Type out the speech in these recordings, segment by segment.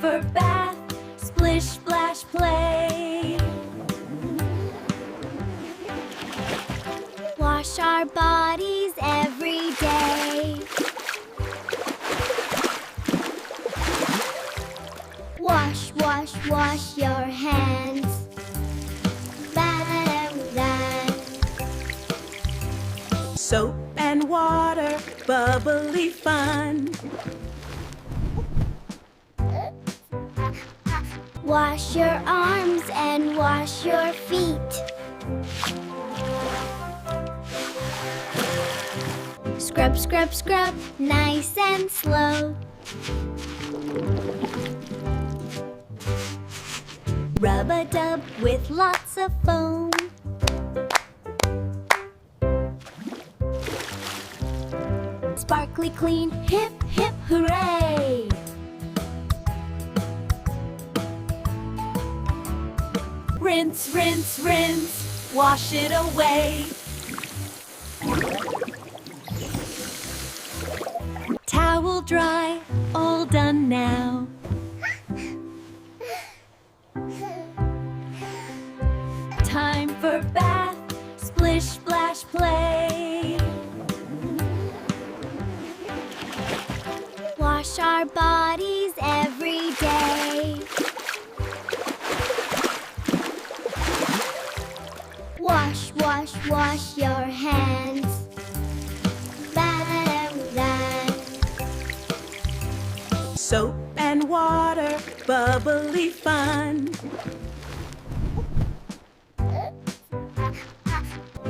for bath, splish, splash, play. Wash our bodies every day. Wash, wash, wash your hands. Soap and water, bubbly fun. Wash your arms and wash your feet. Scrub, scrub, scrub, nice and slow. Rub-a-dub with lots of foam. Sparkly clean, hip, hip, hooray! Rinse, rinse, rinse, wash it away. Towel dry, all done now. Time for bath, splish, splash, play. Wash our bodies every day. Wash, wash, wash your hands. Soap and water, bubbly fun.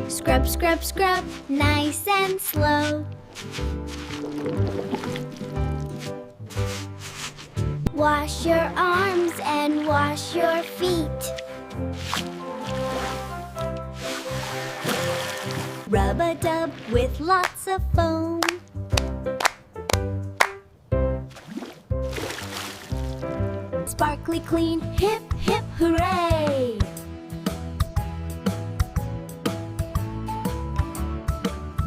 Scrub, scrub, scrub, nice and slow. Wash your arms and wash your feet. Rub-a-dub with lots of foam. Sparkly clean, hip, hip, hooray!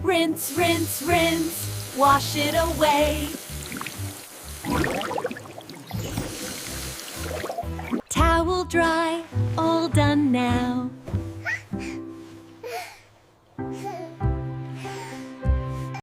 Rinse, rinse, rinse, wash it away. Towel dry, all done now.